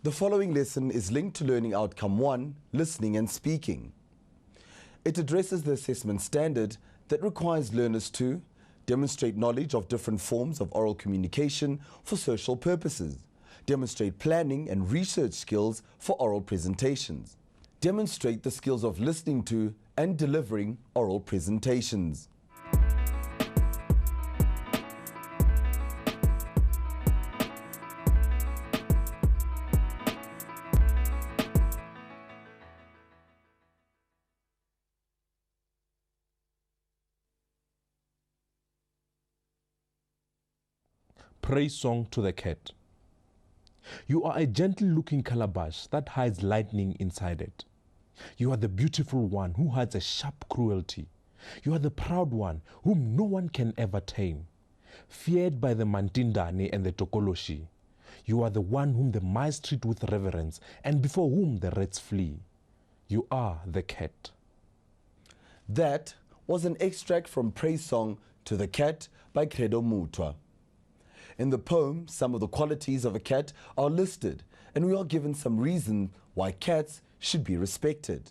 The following lesson is linked to Learning Outcome 1, Listening and Speaking. It addresses the assessment standard that requires learners to demonstrate knowledge of different forms of oral communication for social purposes, demonstrate planning and research skills for oral presentations, demonstrate the skills of listening to and delivering oral presentations. Praise song to the cat. You are a gentle-looking calabash that hides lightning inside it. You are the beautiful one who hides a sharp cruelty. You are the proud one whom no one can ever tame. Feared by the Mantindane and the Tokoloshi. You are the one whom the mice treat with reverence and before whom the rats flee. You are the cat. That was an extract from Praise Song to the Cat by Credo Mutwa. In the poem, some of the qualities of a cat are listed, and we are given some reason why cats should be respected.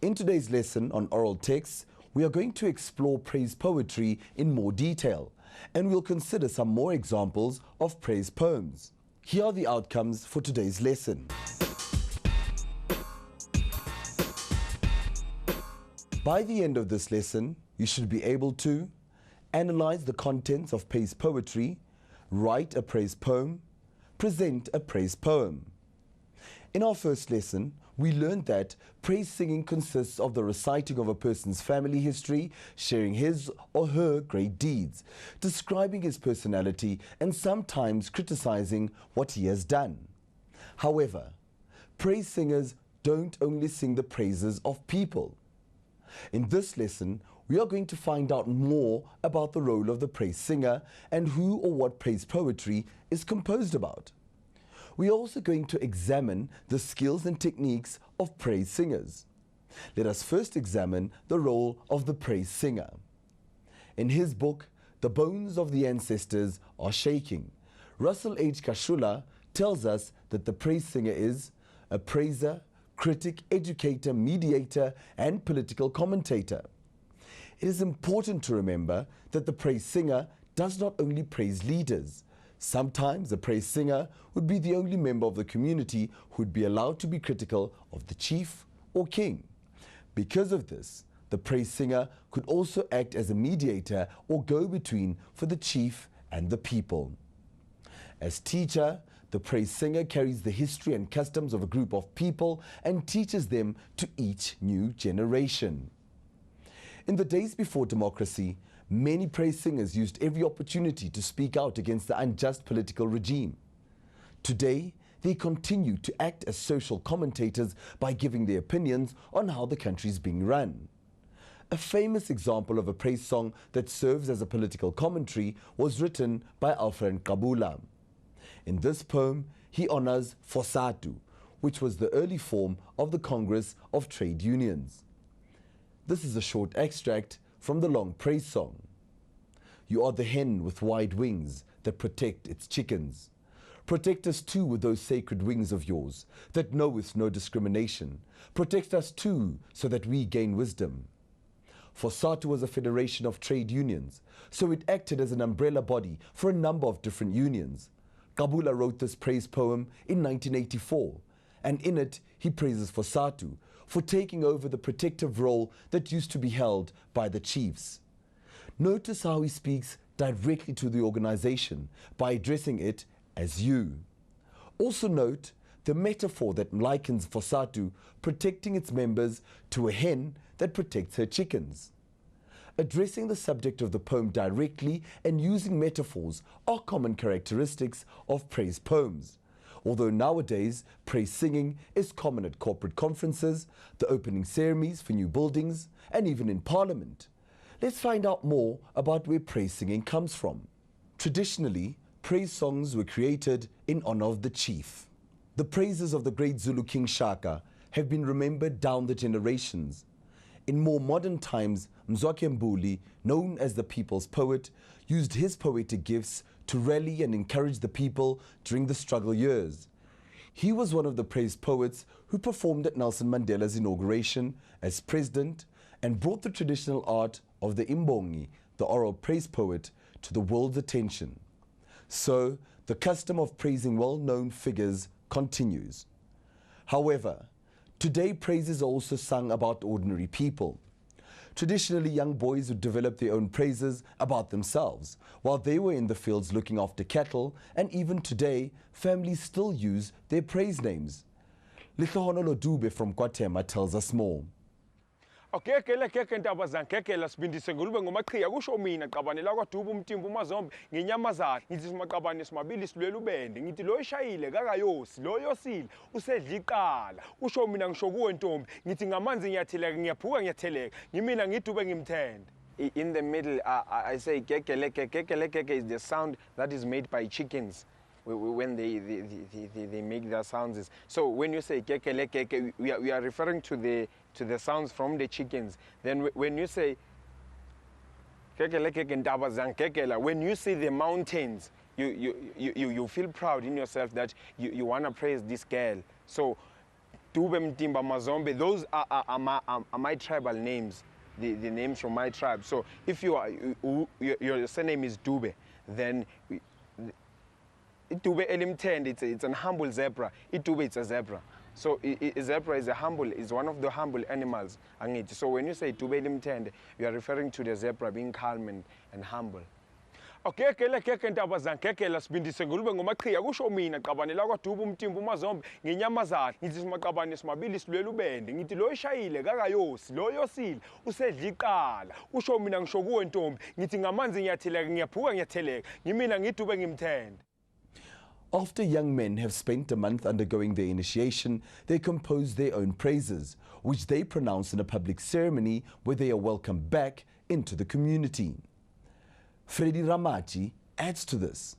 In today's lesson on oral texts, we are going to explore praise poetry in more detail, and we'll consider some more examples of praise poems. Here are the outcomes for today's lesson. By the end of this lesson, you should be able to analyze the contents of praise poetry, write a praise poem, present a praise poem. In our first lesson, we learned that praise singing consists of the reciting of a person's family history, sharing his or her great deeds, describing his personality, and sometimes criticizing what he has done. However, praise singers don't only sing the praises of people. In this lesson, we are going to find out more about the role of the praise singer and who or what praise poetry is composed about. We are also going to examine the skills and techniques of praise singers. Let us first examine the role of the praise singer. In his book, The Bones of the Ancestors Are Shaking, Russell H. Kashula tells us that the praise singer is a praiser, critic, educator, mediator, and political commentator. It is important to remember that the praise singer does not only praise leaders. Sometimes a praise singer would be the only member of the community who would be allowed to be critical of the chief or king. Because of this, the praise singer could also act as a mediator or go-between for the chief and the people. As teacher, the praise singer carries the history and customs of a group of people and teaches them to each new generation. In the days before democracy, many praise singers used every opportunity to speak out against the unjust political regime. Today, they continue to act as social commentators by giving their opinions on how the country is being run. A famous example of a praise song that serves as a political commentary was written by Alfred Kabula. In this poem, he honors Fosatu, which was the early form of the Congress of Trade Unions. This is a short extract from the long praise song. You are the hen with wide wings that protect its chickens. Protect us too with those sacred wings of yours that knoweth no discrimination. Protect us too so that we gain wisdom. Fosatu was a federation of trade unions, so it acted as an umbrella body for a number of different unions. Kabula wrote this praise poem in 1984, and in it he praises Fosatu for taking over the protective role that used to be held by the chiefs. Notice how he speaks directly to the organization by addressing it as you. Also note the metaphor that likens Fosatu protecting its members to a hen that protects her chickens. Addressing the subject of the poem directly and using metaphors are common characteristics of praise poems. Although nowadays, praise singing is common at corporate conferences, the opening ceremonies for new buildings, and even in Parliament. Let's find out more about where praise singing comes from. Traditionally, praise songs were created in honor of the chief. The praises of the great Zulu King Shaka have been remembered down the generations. In more modern times, Mzwakhe Mbuli, known as the people's poet, used his poetic gifts to rally and encourage the people during the struggle years. He was one of the praise poets who performed at Nelson Mandela's inauguration as president and brought the traditional art of the imbongi, the oral praise poet, to the world's attention. So, the custom of praising well-known figures continues. However, today praises are also sung about ordinary people. Traditionally, young boys would develop their own praises about themselves while they were in the fields looking after cattle, and even today, families still use their praise names. Lihlohonolo Dube from KwaThema tells us more. Akekele ntaba zankekela sibindise ngolube ngomaqhiya kusho mina qabanela kwaDuba umtimba uMazombe ngenyamazana ngithi simaqabane simabili silwela ubende ngithi lo eshayile kakayosi lo yosile usedla iqala kusho mina ngisho kuwe ntombi ngithi ngamanzi ngiyatheleka ngiyaphuka ngiyatheleka ngimina ngidube ngimthende. In the middle I say kekeleke is the sound that is made by chickens when they make their sounds. So when you say kekeleke, we are referring to the sounds from the chickens. Then when you say kekeleke ntaba zankekela, when you see the mountains, you feel proud in yourself that you want to praise this girl. So Dube Mtimba Mazombe, those are my tribal names, the names from my tribe. So if your surname is Dube, then Itube elimtende, it's an humble zebra. Itube, it's a zebra. So a zebra is one of the humble animals. So when you say Itube elimtende, you are referring to the zebra being calm and humble. Akekele ntaba zankekela sibindise ngolube ngomaqhiya kusho mina qabanela kwaDuba umtimba uMazombe ngenyamazana ngithi simaqabane simabili silwela ubende ngithi lo eshayile kakayosi lo yosile usedla iqala kusho mina ngisho kuwe ntombi ngithi ngamanzi ngiyatheleka ngiyaphuka ngiyatheleka ngimina ngidube ngimthende. After young men have spent a month undergoing their initiation, they compose their own praises, which they pronounce in a public ceremony where they are welcomed back into the community. Freddy Ramachi adds to this.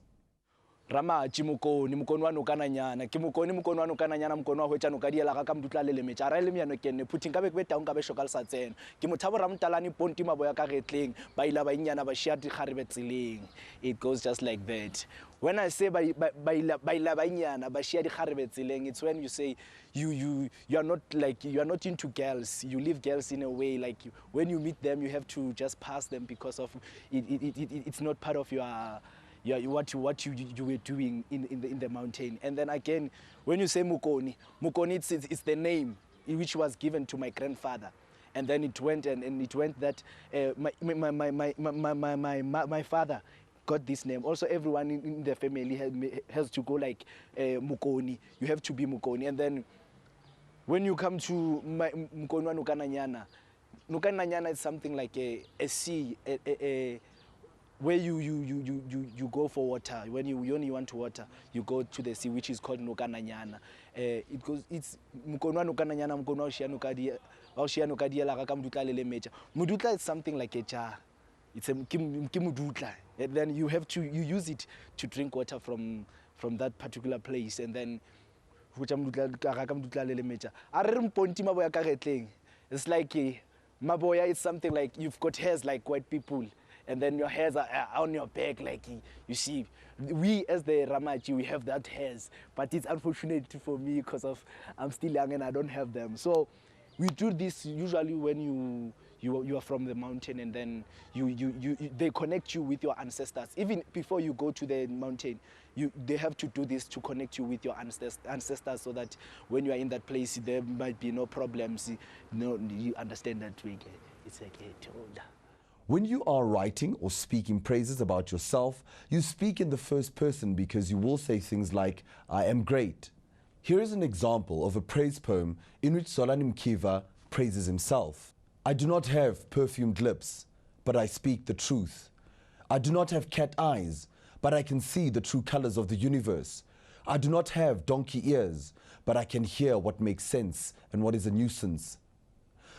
Ramachi mukoni wa nukananyana ke mukoni wa nukananyana mukoni wa hwetsa nokadiela ka mdutla le mecha ra le miano kenne phuthing ka be ke taung ka be shoka le sa tsena ke mothabo ramtalani ponti maboya ka getleng ba ila ba inyana ba shia dikgarebe tseleng. It goes just like that. When I say ba ila ba inyana ba shia dikgarebe tseleng, it's when you say you are not into girls. You leave girls in a way, like when you meet them you have to just pass them because of it's not part of your what you were doing in the mountain. And then again, when you say mukoni, it's the name which was given to my grandfather, and then it went that my father got this name. Also, everyone in the family has to go like mukoni. You have to be mukoni. And then when you come to mukoni wa nukananyana is something like a sea, where you go for water. When you only want water, you go to the sea, which is called nukananyana. It's mukoni nukananyana, mukoni wa shianukadia la ka mdutla le mecha. Mudutla is something like a jar. It's a kimudutla. And then you use it to drink water from that particular place. And then it's like maboya is something like you've got hairs like white people, and then your hairs are on your back, like you see. We as the Ramachi, we have that hairs, but it's unfortunate for me because I'm still young and I don't have them. So we do this usually when you are from the mountain, and then they connect you with your ancestors. Even before you go to the mountain, they have to do this to connect you with your ancestors, so that when you are in that place, there might be no problems. You understand that way. It's like older. When you are writing or speaking praises about yourself, you speak in the first person because you will say things like, I am great. Here is an example of a praise poem in which Solani Mkiva praises himself. I do not have perfumed lips, but I speak the truth. I do not have cat eyes, but I can see the true colors of the universe. I do not have donkey ears, but I can hear what makes sense and what is a nuisance.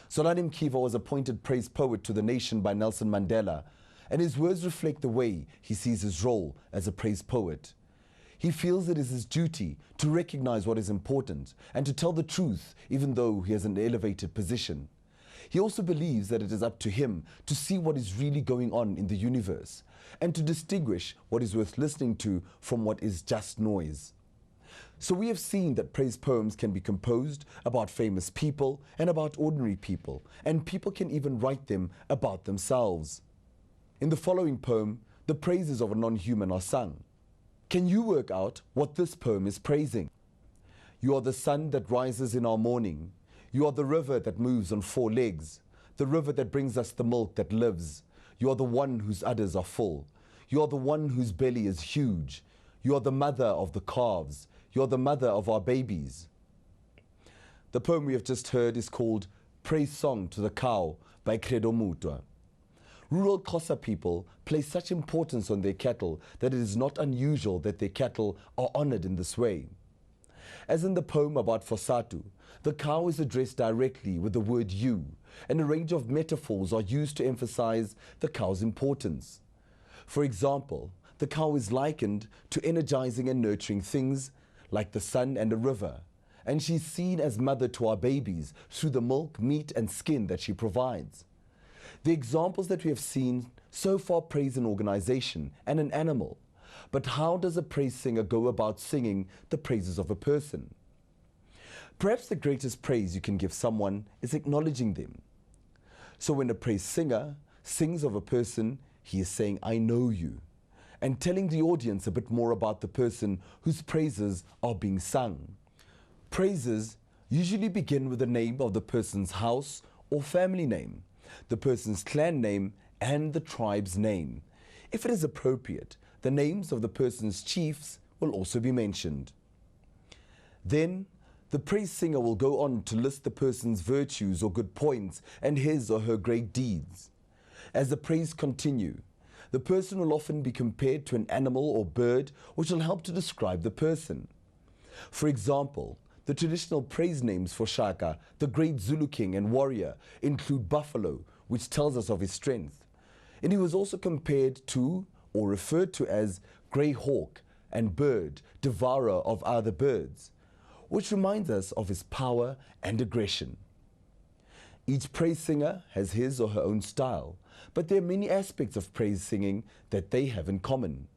Solani Mkiva was appointed praise poet to the nation by Nelson Mandela, and his words reflect the way he sees his role as a praise poet. He feels it is his duty to recognize what is important and to tell the truth, even though he has an elevated position. He also believes that it is up to him to see what is really going on in the universe and to distinguish what is worth listening to from what is just noise. So we have seen that praise poems can be composed about famous people and about ordinary people, and people can even write them about themselves. In the following poem, the praises of a non-human are sung. Can you work out what this poem is praising? You are the sun that rises in our morning. You are the river that moves on 4 legs, the river that brings us the milk that lives. You are the one whose udders are full. You are the one whose belly is huge. You are the mother of the calves. You are the mother of our babies. The poem we have just heard is called Praise Song to the Cow by Credo Mutwa. Rural Xhosa people place such importance on their cattle that it is not unusual that their cattle are honored in this way. As in the poem about Fosatu, the cow is addressed directly with the word you, and a range of metaphors are used to emphasize the cow's importance. For example, the cow is likened to energizing and nurturing things like the sun and a river, and she's seen as mother to our babies through the milk, meat, and skin that she provides. The examples that we have seen so far praise an organization and an animal, but how does a praise singer go about singing the praises of a person? Perhaps the greatest praise you can give someone is acknowledging them. So when a praise singer sings of a person, he is saying, I know you, and telling the audience a bit more about the person whose praises are being sung. Praises usually begin with the name of the person's house or family name, the person's clan name, and the tribe's name. If it is appropriate, the names of the person's chiefs will also be mentioned. Then, the praise singer will go on to list the person's virtues or good points and his or her great deeds. As the praise continue, the person will often be compared to an animal or bird, which will help to describe the person. For example, the traditional praise names for Shaka, the great Zulu king and warrior, include buffalo, which tells us of his strength. And he was also compared to, or referred to as, grey hawk and bird, devourer of other birds, which reminds us of his power and aggression. Each praise singer has his or her own style, but there are many aspects of praise singing that they have in common.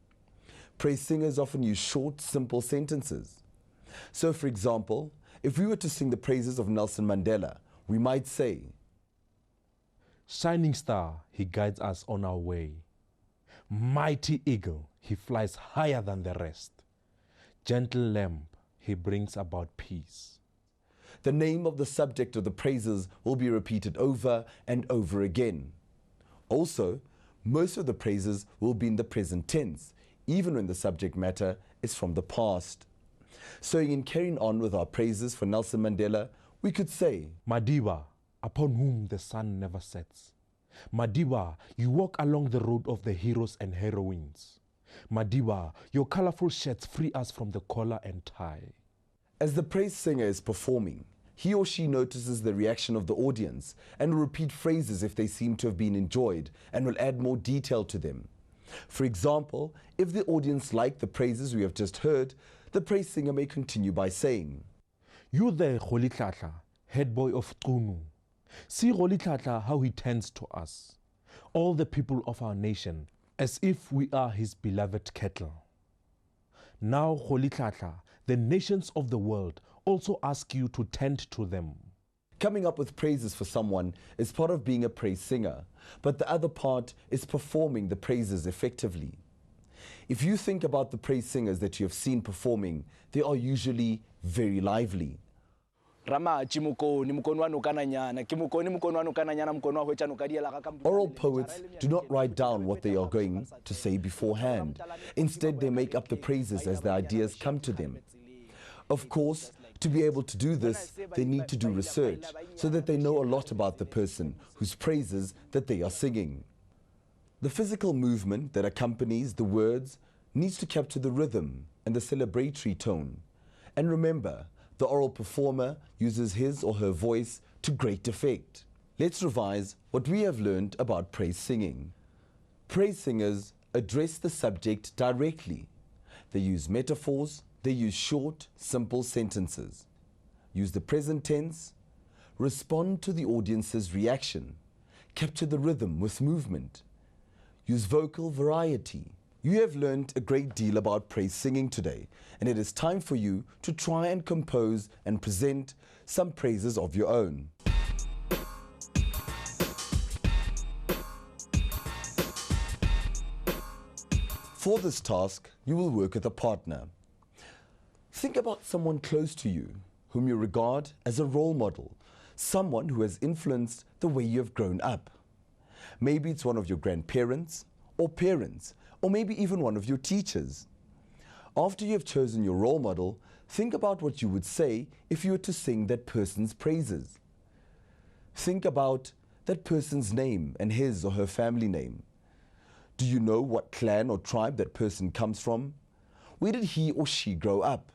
Praise singers often use short, simple sentences. So, for example, if we were to sing the praises of Nelson Mandela, we might say, Shining star, he guides us on our way. Mighty eagle, he flies higher than the rest. Gentle lamb, he brings about peace. The name of the subject of the praises will be repeated over and over again. Also, most of the praises will be in the present tense, even when the subject matter is from the past. So in carrying on with our praises for Nelson Mandela, we could say, Madiba, upon whom the sun never sets. Madiba, you walk along the road of the heroes and heroines. Madiba, your colorful shirts free us from the collar and tie. As the praise singer is performing, he or she notices the reaction of the audience and will repeat phrases if they seem to have been enjoyed and will add more detail to them. For example, if the audience liked the praises we have just heard, the praise singer may continue by saying, You there, Golitlahla, head boy of Qunu. See Golitlahla how he tends to us, all the people of our nation, as if we are his beloved cattle. Now, Golitlahla, the nations of the world also ask you to tend to them. Coming up with praises for someone is part of being a praise singer, but the other part is performing the praises effectively. If you think about the praise singers that you have seen performing, they are usually very lively. Oral poets do not write down what they are going to say beforehand. Instead, they make up the praises as the ideas come to them. Of course, to be able to do this, they need to do research so that they know a lot about the person whose praises that they are singing. The physical movement that accompanies the words needs to capture the rhythm and the celebratory tone. And remember, the oral performer uses his or her voice to great effect. Let's revise what we have learned about praise singing. Praise singers address the subject directly. They use metaphors, they use short, simple sentences. Use the present tense, respond to the audience's reaction, capture the rhythm with movement. Use vocal variety, You have learned a great deal about praise singing today, and it is time for you to try and compose and present some praises of your own. For this task, you will work with a partner. Think about someone close to you, whom you regard as a role model, someone who has influenced the way you have grown up. Maybe it's one of your grandparents or parents, or maybe even one of your teachers. After you have chosen your role model, think about what you would say if you were to sing that person's praises. Think about that person's name and his or her family name. Do you know what clan or tribe that person comes from? Where did he or she grow up?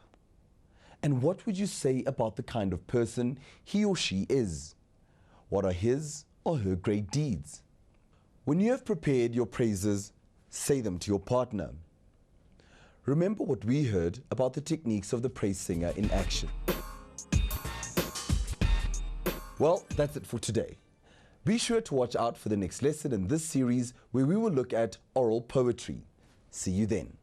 And what would you say about the kind of person he or she is? What are his or her great deeds? When you have prepared your praises, say them to your partner. Remember what we heard about the techniques of the praise singer in action. Well, that's it for today. Be sure to watch out for the next lesson in this series where we will look at oral poetry. See you then.